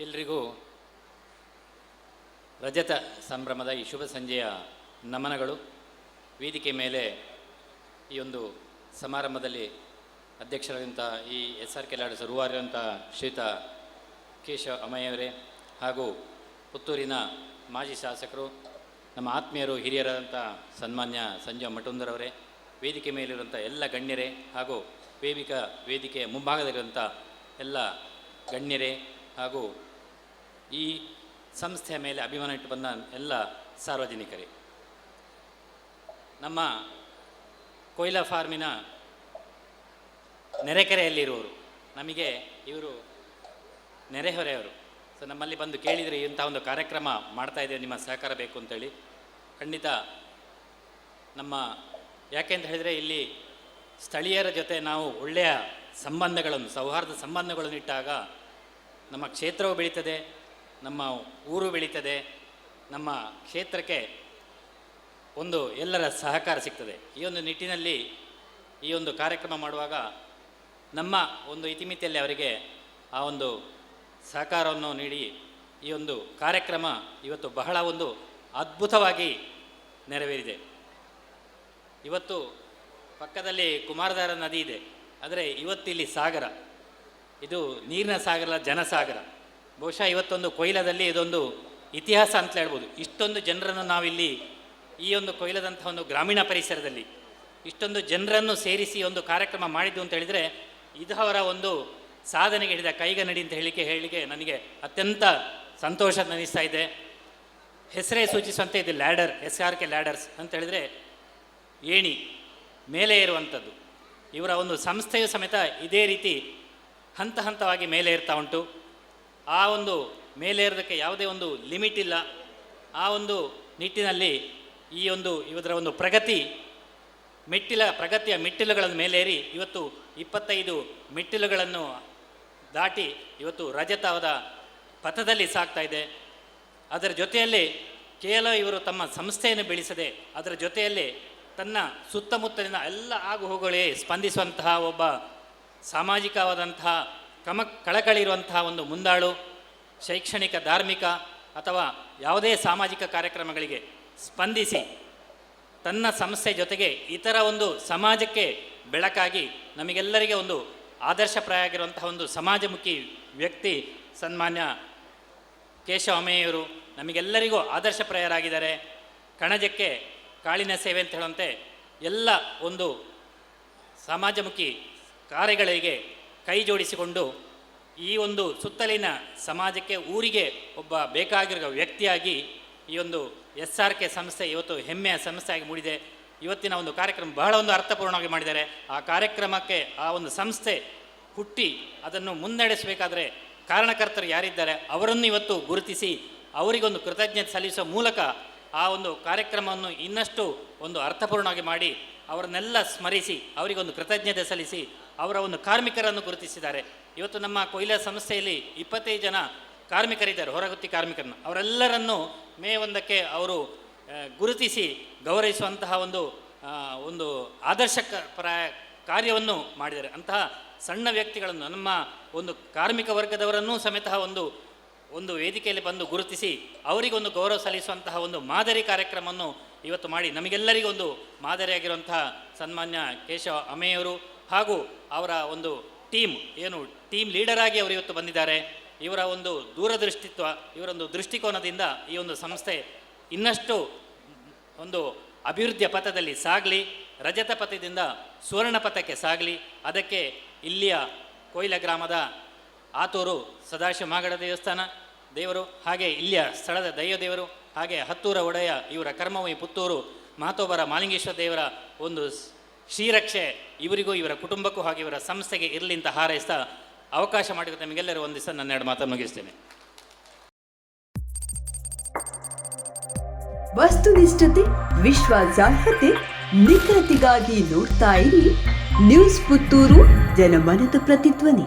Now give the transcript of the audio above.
ಎಲ್ರಿಗೂ ರಜತ ಸಂಭ್ರಮದ ಈ ಶುಭ ಸಂಜೆಯ ನಮನಗಳು. ವೇದಿಕೆ ಮೇಲೆ ಈ ಒಂದು ಸಮಾರಂಭದಲ್ಲಿ ಅಧ್ಯಕ್ಷರಾದಂಥ ಈ SRK ಲಾಡರ್ಸ್ ರೂವಾರಿಯಾದಂಥ ಶ್ರೀಯುತ ಕೇಶವ ಅಮಯ್ಯವರೇ ಹಾಗೂ ಪುತ್ತೂರಿನ ಮಾಜಿ ಶಾಸಕರು, ನಮ್ಮ ಆತ್ಮೀಯರು, ಹಿರಿಯರಾದಂಥ ಸನ್ಮಾನ್ಯ ಸಂಜೀವ ಮಠುಂದರವರೇ, ವೇದಿಕೆ ಮೇಲಿರುವಂಥ ಎಲ್ಲ ಗಣ್ಯರೇ ಹಾಗೂ ವೇದಿಕೆಯ ಮುಂಭಾಗದಲ್ಲಿರುವಂಥ ಎಲ್ಲ ಗಣ್ಯರೇ ಹಾಗೂ ಈ ಸಂಸ್ಥೆಯ ಮೇಲೆ ಅಭಿಮಾನ ಇಟ್ಟು ಬಂದ ಎಲ್ಲ ಸಾರ್ವಜನಿಕರೇ, ನಮ್ಮ ಕೊಯ್ಲಾ ಫಾರ್ಮಿನ ನೆರೆಕೆರೆಯಲ್ಲಿರುವವರು, ನಮಗೆ ಇವರು ನೆರೆಹೊರೆಯವರು. ಸೊ ನಮ್ಮಲ್ಲಿ ಬಂದು ಕೇಳಿದರೆ ಇಂಥ ಒಂದು ಕಾರ್ಯಕ್ರಮ ಮಾಡ್ತಾಯಿದ್ದೇವೆ, ನಿಮ್ಮ ಸಹಕಾರ ಬೇಕು ಅಂತೇಳಿ. ಖಂಡಿತ ನಮ್ಮ ಯಾಕೆಂತ ಹೇಳಿದರೆ ಇಲ್ಲಿ ಸ್ಥಳೀಯರ ಜೊತೆ ನಾವು ಒಳ್ಳೆಯ ಸಂಬಂಧಗಳನ್ನು, ಸೌಹಾರ್ದ ಸಂಬಂಧಗಳನ್ನು ಇಟ್ಟಾಗ ನಮ್ಮ ಕ್ಷೇತ್ರವು ಬೆಳೀತದೆ, ನಮ್ಮ ಊರು ಬೆಳೀತದೆ, ನಮ್ಮ ಕ್ಷೇತ್ರಕ್ಕೆ ಒಂದು ಎಲ್ಲರ ಸಹಕಾರ ಸಿಗ್ತದೆ. ಈ ಒಂದು ನಿಟ್ಟಿನಲ್ಲಿ ಈ ಒಂದು ಕಾರ್ಯಕ್ರಮ ಮಾಡುವಾಗ ನಮ್ಮ ಒಂದು ಇತಿಮಿತಿಯಲ್ಲಿ ಅವರಿಗೆ ಆ ಒಂದು ಸಹಕಾರವನ್ನು ನೀಡಿ ಈ ಒಂದು ಕಾರ್ಯಕ್ರಮ ಇವತ್ತು ಬಹಳ ಒಂದು ಅದ್ಭುತವಾಗಿ ನೆರವೇರಿದೆ. ಇವತ್ತು ಪಕ್ಕದಲ್ಲಿ ಕುಮಾರಧಾರ ನದಿ ಇದೆ, ಆದರೆ ಇವತ್ತಿಲ್ಲಿ ಸಾಗರ, ಇದು ನೀರಿನ ಸಾಗರ, ಜನಸಾಗರ. ಬಹುಶಃ ಇವತ್ತೊಂದು ಕೊಯ್ಲದಲ್ಲಿ ಇದೊಂದು ಇತಿಹಾಸ ಅಂತ ಹೇಳ್ಬೋದು. ಇಷ್ಟೊಂದು ಜನರನ್ನು ನಾವಿಲ್ಲಿ ಈ ಒಂದು ಕೊಯ್ಲದಂಥ ಒಂದು ಗ್ರಾಮೀಣ ಪರಿಸರದಲ್ಲಿ ಇಷ್ಟೊಂದು ಜನರನ್ನು ಸೇರಿಸಿ ಒಂದು ಕಾರ್ಯಕ್ರಮ ಮಾಡಿದ್ದು ಅಂತ ಹೇಳಿದರೆ ಇದು ಅವರ ಒಂದು ಸಾಧನೆಗೆ ಹಿಡಿದ ಕೈಗನ್ನಡಿ ಅಂತ ಹೇಳಲಿಕ್ಕೆ ನನಗೆ ಅತ್ಯಂತ ಸಂತೋಷ ಅನ್ನಿಸ್ತಾ ಇದೆ. ಹೆಸರೇ ಸೂಚಿಸುವಂತೆ ಇದು ಲ್ಯಾಡರ್, SRK ಲ್ಯಾಡರ್ಸ್ ಅಂತ ಹೇಳಿದರೆ ಏಣಿ ಮೇಲೆ ಇರುವಂಥದ್ದು. ಇವರ ಒಂದು ಸಂಸ್ಥೆಯು ಸಮೇತ ಇದೇ ರೀತಿ ಹಂತ ಹಂತವಾಗಿ ಮೇಲೆ ಇರ್ತಾ ಉಂಟು. ಆ ಒಂದು ಮೇಲೆ ಇರೋದಕ್ಕೆ ಯಾವುದೇ ಒಂದು ಲಿಮಿಟ್ ಇಲ್ಲ. ಆ ಒಂದು ನಿಟ್ಟಿನಲ್ಲಿ ಈ ಒಂದು ಇವರ ಒಂದು ಪ್ರಗತಿಯ ಮೆಟ್ಟಿಲುಗಳನ್ನು ಮೇಲೇರಿ ಇವತ್ತು 25 ಮೆಟ್ಟಿಲುಗಳನ್ನು ದಾಟಿ ಇವತ್ತು ರಜತವಾದ ಪಥದಲ್ಲಿ ಸಾಗ್ತಾ ಇದೆ. ಅದರ ಜೊತೆಯಲ್ಲಿ ಕೇವಲ ಇವರು ತಮ್ಮ ಸಂಸ್ಥೆಯನ್ನು ಬೆಳೆಸದೆ ಅದರ ಜೊತೆಯಲ್ಲಿ ತನ್ನ ಸುತ್ತಮುತ್ತಲಿನ ಎಲ್ಲ ಆಗುಹೋಗುಗಳೇ ಸ್ಪಂದಿಸುವಂತಹ ಒಬ್ಬ ಸಾಮಾಜಿಕವಾದಂತಹ ಕಳಕಳಿರುವಂತಹ ಒಂದು ಮುಂದಾಳು, ಶೈಕ್ಷಣಿಕ, ಧಾರ್ಮಿಕ ಅಥವಾ ಯಾವುದೇ ಸಾಮಾಜಿಕ ಕಾರ್ಯಕ್ರಮಗಳಿಗೆ ಸ್ಪಂದಿಸಿ ತನ್ನ ಸಂಸ್ಥೆ ಜೊತೆಗೆ ಇತರ ಒಂದು ಸಮಾಜಕ್ಕೆ ಬೆಳಕಾಗಿ ನಮಗೆಲ್ಲರಿಗೆ ಒಂದು ಆದರ್ಶಪ್ರಾಯ ಆಗಿರುವಂತಹ ಒಂದು ಸಮಾಜಮುಖಿ ವ್ಯಕ್ತಿ ಸನ್ಮಾನ್ಯ ಕೇಶವ ಅಮಯ್ಯವರು ನಮಗೆಲ್ಲರಿಗೂ ಆದರ್ಶಪ್ರಾಯರಾಗಿದ್ದಾರೆ. ಕಣಜಕ್ಕೆ ಕಾಳಿನ ಸೇವೆ ಅಂತ ಹೇಳುವಂತೆ ಎಲ್ಲ ಒಂದು ಸಮಾಜಮುಖಿ ಕಾರ್ಯಗಳಿಗೆ ಕೈ ಜೋಡಿಸಿಕೊಂಡು ಈ ಒಂದು ಸುತ್ತಲಿನ ಸಮಾಜಕ್ಕೆ, ಊರಿಗೆ ಒಬ್ಬ ಬೇಕಾಗಿರೋ ವ್ಯಕ್ತಿಯಾಗಿ ಈ ಒಂದು SRK ಸಂಸ್ಥೆ ಇವತ್ತು ಹೆಮ್ಮೆಯ ಸಂಸ್ಥೆಯಾಗಿ ಮೂಡಿದೆ. ಇವತ್ತಿನ ಒಂದು ಕಾರ್ಯಕ್ರಮ ಬಹಳ ಒಂದು ಅರ್ಥಪೂರ್ಣವಾಗಿ ಮಾಡಿದ್ದಾರೆ. ಆ ಕಾರ್ಯಕ್ರಮಕ್ಕೆ ಆ ಒಂದು ಸಂಸ್ಥೆ ಹುಟ್ಟಿ ಅದನ್ನು ಮುನ್ನಡೆಸಬೇಕಾದ್ರೆ ಕಾರಣಕರ್ತರು ಯಾರಿದ್ದಾರೆ ಅವರನ್ನು ಇವತ್ತು ಗುರುತಿಸಿ ಅವರಿಗೊಂದು ಕೃತಜ್ಞತೆ ಸಲ್ಲಿಸುವ ಮೂಲಕ ಆ ಒಂದು ಕಾರ್ಯಕ್ರಮವನ್ನು ಇನ್ನಷ್ಟು ಒಂದು ಅರ್ಥಪೂರ್ಣವಾಗಿ ಮಾಡಿ ಅವರನ್ನೆಲ್ಲ ಸ್ಮರಿಸಿ ಅವರಿಗೊಂದು ಕೃತಜ್ಞತೆ ಸಲ್ಲಿಸಿ ಅವರ ಒಂದು ಕಾರ್ಮಿಕರನ್ನು ಗುರುತಿಸಿದ್ದಾರೆ. ಇವತ್ತು ನಮ್ಮ ಕೊಯ್ಲಾ ಸಂಸ್ಥೆಯಲ್ಲಿ 25 ಜನ ಕಾರ್ಮಿಕರಿದ್ದಾರೆ, ಹೊರಗುತ್ತಿ ಕಾರ್ಮಿಕರನ್ನು. ಅವರೆಲ್ಲರನ್ನು ಮೇ 1ಕ್ಕೆ ಅವರು ಗುರುತಿಸಿ ಗೌರವಿಸುವಂತಹ ಒಂದು ಆದರ್ಶಪ್ರಾಯ ಕಾರ್ಯವನ್ನು ಮಾಡಿದ್ದಾರೆ. ಅಂತಹ ಸಣ್ಣ ವ್ಯಕ್ತಿಗಳನ್ನು, ನಮ್ಮ ಒಂದು ಕಾರ್ಮಿಕ ವರ್ಗದವರನ್ನೂ ಸಮೇತ ಒಂದು ವೇದಿಕೆಯಲ್ಲಿ ಬಂದು ಗುರುತಿಸಿ ಅವರಿಗೊಂದು ಗೌರವ ಸಲ್ಲಿಸುವಂತಹ ಒಂದು ಮಾದರಿ ಕಾರ್ಯಕ್ರಮವನ್ನು ಇವತ್ತು ಮಾಡಿ ನಮಗೆಲ್ಲರಿಗೊಂದು ಮಾದರಿಯಾಗಿರುವಂತಹ ಸನ್ಮಾನ್ಯ ಕೇಶವ ಅಮಯ್ಯವರು ಹಾಗೂ ಅವರ ಒಂದು ಟೀಮ್ ಲೀಡರ್ ಆಗಿ ಅವರು ಇವತ್ತು ಬಂದಿದ್ದಾರೆ. ಇವರ ಒಂದು ದೂರದೃಷ್ಟಿತ್ವ, ಇವರೊಂದು ದೃಷ್ಟಿಕೋನದಿಂದ ಈ ಒಂದು ಸಂಸ್ಥೆ ಇನ್ನಷ್ಟು ಒಂದು ಅಭಿವೃದ್ಧಿಯ ಪಥದಲ್ಲಿ ಸಾಗಲಿ, ರಜತ ಪಥದಿಂದ ಸುವರ್ಣ ಪಥಕ್ಕೆ ಸಾಗಲಿ. ಅದಕ್ಕೆ ಇಲ್ಲಿಯ ಕೊಯ್ಲಾ ಗ್ರಾಮದ ಆತೂರು ಸದಾಶಿವ ಮಾಗಡ ದೇವಸ್ಥಾನ ದೇವರು, ಹಾಗೆ ಇಲ್ಲಿಯ ಸ್ಥಳದ ದೈವದೇವರು, ಹಾಗೆ ಹತ್ತೂರ ಒಡೆಯ ಇವರ ಕರ್ಮಭೂಮಿ ಪುತ್ತೂರು ಮಹತೋಬರ ಮಾಲಿಂಗೇಶ್ವರ ದೇವರ ಒಂದು ಶ್ರೀರಕ್ಷೆ ಇವರಿಗೂ ಇವರ ಕುಟುಂಬಕ್ಕೂ ಹಾಗೆ ಇವರ ಸಂಸ್ಥೆಗೆ ಇರಲಿ ಅಂತ ಹಾರೈಸ್ತಾ ಅವಕಾಶ ಮಾಡಿದ ನಿಮಗೆಲ್ಲರೂ ಒಂದು ದಿವಸ ನನ್ನ 2 ಮಾತನ್ನು ಮುಗಿಸ್ತೇನೆ. ವಸ್ತುನಿಷ್ಠತೆ, ವಿಶ್ವಾಸಾರ್ಹತೆ, ನಿಖರತೆಗಾಗಿ ನೋಡ್ತಾ ಇರಿ ನ್ಯೂಸ್ ಪುತ್ತೂರು, ಜನಮನದ ಪ್ರತಿಧ್ವನಿ.